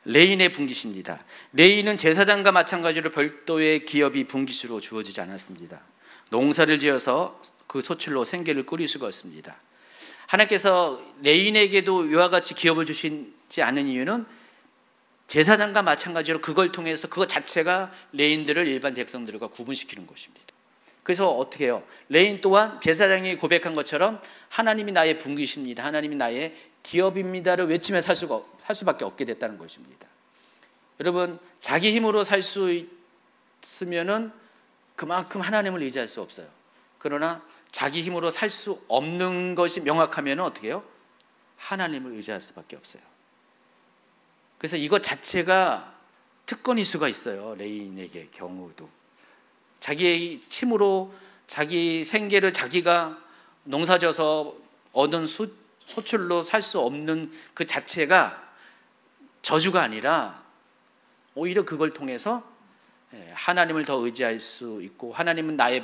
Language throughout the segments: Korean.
레인의 분깃입니다. 레인은 제사장과 마찬가지로 별도의 기업이 분깃으로 주어지지 않았습니다. 농사를 지어서 그 소출로 생계를 꾸릴 수가 없습니다. 하나님께서 레인에게도 이와 같이 기업을 주시지 않은 이유는 제사장과 마찬가지로 그걸 통해서 그것 자체가 레인들을 일반 백성들과 구분시키는 것입니다. 그래서 어떻게 해요? 레인 또한 제사장이 고백한 것처럼 하나님이 나의 분깃입니다, 하나님이 나의 기업입니다를 외치며 살 수밖에 없게 됐다는 것입니다. 여러분, 자기 힘으로 살 수 있으면은 그만큼 하나님을 의지할 수 없어요. 그러나 자기 힘으로 살 수 없는 것이 명확하면 어떻게 해요? 하나님을 의지할 수밖에 없어요. 그래서 이것 자체가 특권일 수가 있어요. 레인에게 경우도 자기의 힘으로 자기 생계를 자기가 농사져서 얻은 소출로 살 수 없는 그 자체가 저주가 아니라 오히려 그걸 통해서 하나님을 더 의지할 수 있고 하나님은 나의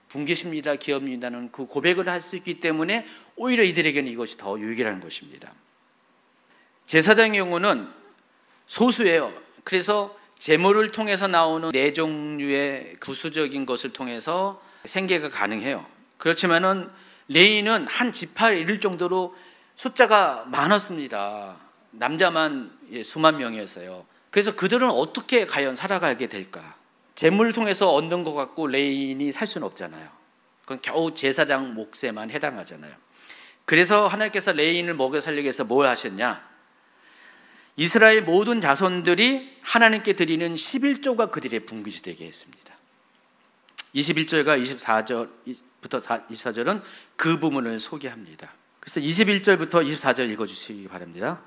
분깃입니다, 기업입니다는 그 고백을 할 수 있기 때문에 오히려 이들에게는 이것이 더 유익이라는 것입니다. 제사장의 경우는 소수예요. 그래서 제물을 통해서 나오는 네 종류의 부수적인 것을 통해서 생계가 가능해요. 그렇지만은 레위는 한 지파에 이를 정도로 숫자가 많았습니다. 남자만 수만 명이었어요. 그래서 그들은 어떻게 과연 살아가게 될까? 제물을 통해서 얻는 것 같고 레인이 살 수는 없잖아요. 그건 겨우 제사장 몫에만 해당하잖아요. 그래서 하나님께서 레인을 먹여 살리기 위해서 뭘 하셨냐? 이스라엘 모든 자손들이 하나님께 드리는 11조가 그들의 분깃이 되게 했습니다. 21절과 24절부터 24절은 그 부분을 소개합니다. 그래서 21절부터 24절 읽어주시기 바랍니다.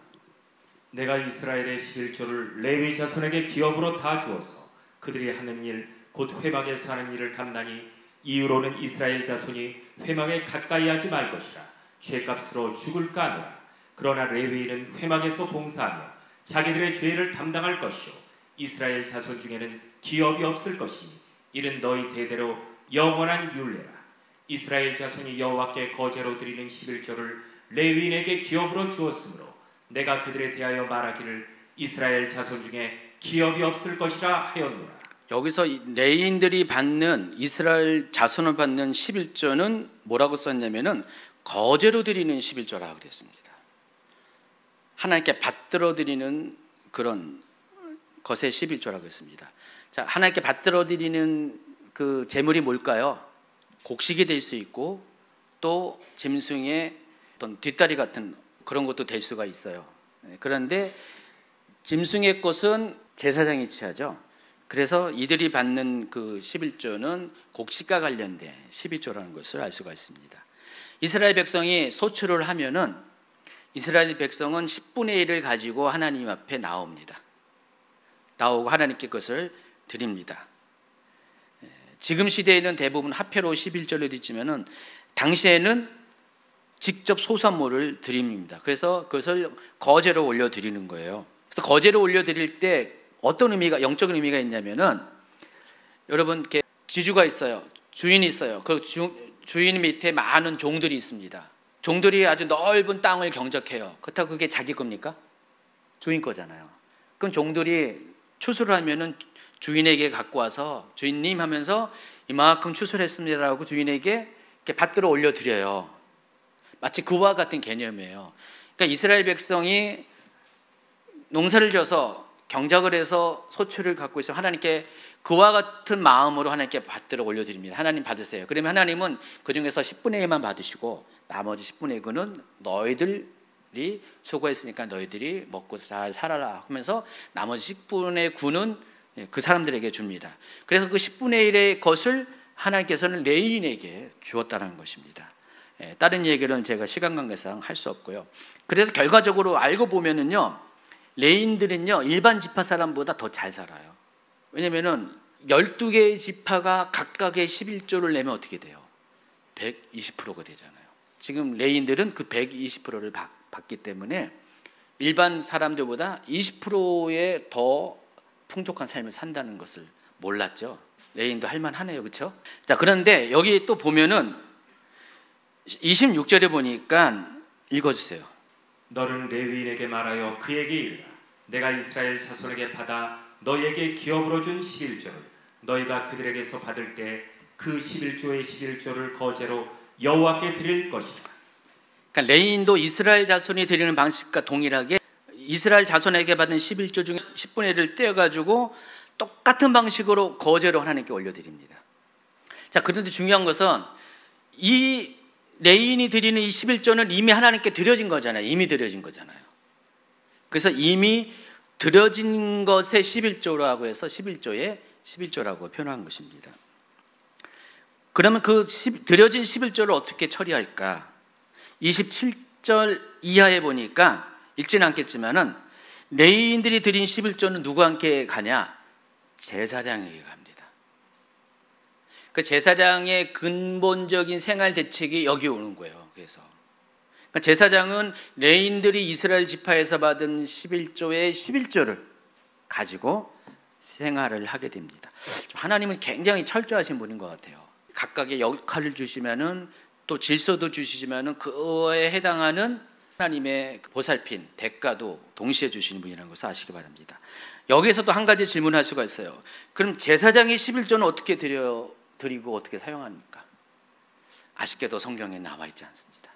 내가 이스라엘의 11조를 레위 자손에게 기업으로 다 주었어. 그들이 하는 일, 곧 회막에서 하는 일을 감나니 이후로는 이스라엘 자손이 회막에 가까이 하지 말 것이라. 죄값으로 죽을까 하노라. 그러나 레위인은 회막에서 봉사하며 자기들의 죄를 담당할 것이요 이스라엘 자손 중에는 기업이 없을 것이니 이는 너희 대대로 영원한 율례라. 이스라엘 자손이 여호와께 거제로 드리는 11조를 레위인에게 기업으로 주었으므로 내가 그들에 대하여 말하기를 이스라엘 자손 중에 기업이 없을 것이라 하였노라. 여기서 레위인들이 받는 이스라엘 자손을 받는 11조는 뭐라고 썼냐면은 거제로 드리는 11조라고 그랬습니다. 하나님께 받들어 드리는 그런 것의 11조라고 했습니다. 자, 하나님께 받들어 드리는 그 제물이 뭘까요? 곡식이 될 수 있고 또 짐승의 어떤 뒷다리 같은 그런 것도 될 수가 있어요. 그런데 짐승의 것은 제사장이 취하죠. 그래서 이들이 받는 그 11조는 곡식과 관련된 11조라는 것을 알 수가 있습니다. 이스라엘 백성이 소출을 하면은 이스라엘 백성은 10분의 1을 가지고 하나님 앞에 나옵니다. 나오고 하나님께 그것을 드립니다. 지금 시대에는 대부분 화폐로 11조를 드리지만은 당시에는 직접 소산물을 드립니다. 그래서 그것을 거제로 올려드리는 거예요. 그래서 거제로 올려드릴 때 어떤 의미가, 영적인 의미가 있냐면은 여러분 이렇게 지주가 있어요. 주인이 있어요. 그 주인 밑에 많은 종들이 있습니다. 종들이 아주 넓은 땅을 경작해요. 그렇다고 그게 자기 겁니까? 주인 거잖아요. 그럼 종들이 추수를 하면은 주인에게 갖고 와서 주인님 하면서 이만큼 추수했습니다라고 주인에게 이렇게 받들어 올려드려요. 마치 그와 같은 개념이에요. 그러니까 이스라엘 백성이 농사를 져서 경작을 해서 소출을 갖고 있어 하나님께 그와 같은 마음으로 하나님께 받들어 올려드립니다. 하나님 받으세요. 그러면 하나님은 그 중에서 10분의 1만 받으시고 나머지 10분의 9는 너희들이 수고했으니까 너희들이 먹고 잘 살아라 하면서 나머지 10분의 9는 그 사람들에게 줍니다. 그래서 그 10분의 1의 것을 하나님께서는 레위인에게 주었다는 것입니다. 다른 얘기는 제가 시간 관계상 할 수 없고요. 그래서 결과적으로 알고 보면은요, 레위인들은요 일반 지파 사람보다 더 잘 살아요. 왜냐면은 12개의 지파가 각각의 11조를 내면 어떻게 돼요? 120%가 되잖아요. 지금 레위인들은 그 120%를 받기 때문에 일반 사람들보다 20%의 더 풍족한 삶을 산다는 것을 몰랐죠. 레위인도 할만하네요, 그렇죠? 자, 그런데 여기 또 보면은 26절에 보니까 읽어주세요. 너는 레위인에게 말하여 그에게 이르라. 내가 이스라엘 자손에게 받아 너희에게 기업으로 준 11조를 너희가 그들에게서 받을 때 그 11조의 11조를 거제로 여호와께 드릴 것이다. 그러니까 레위인도 이스라엘 자손이 드리는 방식과 동일하게 이스라엘 자손에게 받은 11조 중에 10분의 1을 떼어가지고 똑같은 방식으로 거제로 하나님께 올려드립니다. 자, 그런데 중요한 것은 이 레위인이 드리는 이 11조는 이미 하나님께 드려진 거잖아요. 이미 드려진 거잖아요. 그래서 이미 드려진 것의 11조라고 해서 11조의 11조라고 표현한 것입니다. 그러면 그 드려진 11조를 어떻게 처리할까? 27절 이하에 보니까 읽지는 않겠지만은 레위인들이 드린 11조는 누구한테 가냐? 제사장에게 갑니다. 그 제사장의 근본적인 생활 대책이 여기 오는 거예요. 그래서 그러니까 제사장은 레위인들이 이스라엘 지파에서 받은 11조의 11조를 가지고 생활을 하게 됩니다. 하나님은 굉장히 철저하신 분인 것 같아요. 각각의 역할을 주시면은 또 질서도 주시지만은 그에 해당하는 하나님의 보살핌, 대가도 동시에 주시는 분이라는 것을 아시기 바랍니다. 여기에서도 한 가지 질문할 수가 있어요. 그럼 제사장이 11조는 어떻게 드리고 어떻게 사용합니까? 아쉽게도 성경에 나와 있지 않습니다.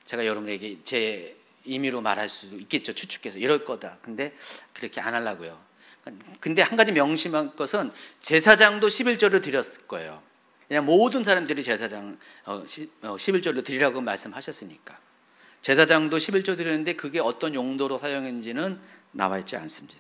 제가 여러분에게 제 임의로 말할 수도 있겠죠. 추측해서 이럴 거다. 근데 그렇게 안 하려고요. 근데 한 가지 명심한 것은 제사장도 11조를 드렸을 거예요. 그냥 모든 사람들이 제사장 11조를 드리라고 말씀하셨으니까. 제사장도 11조 드렸는데 그게 어떤 용도로 사용했는지는 나와 있지 않습니다.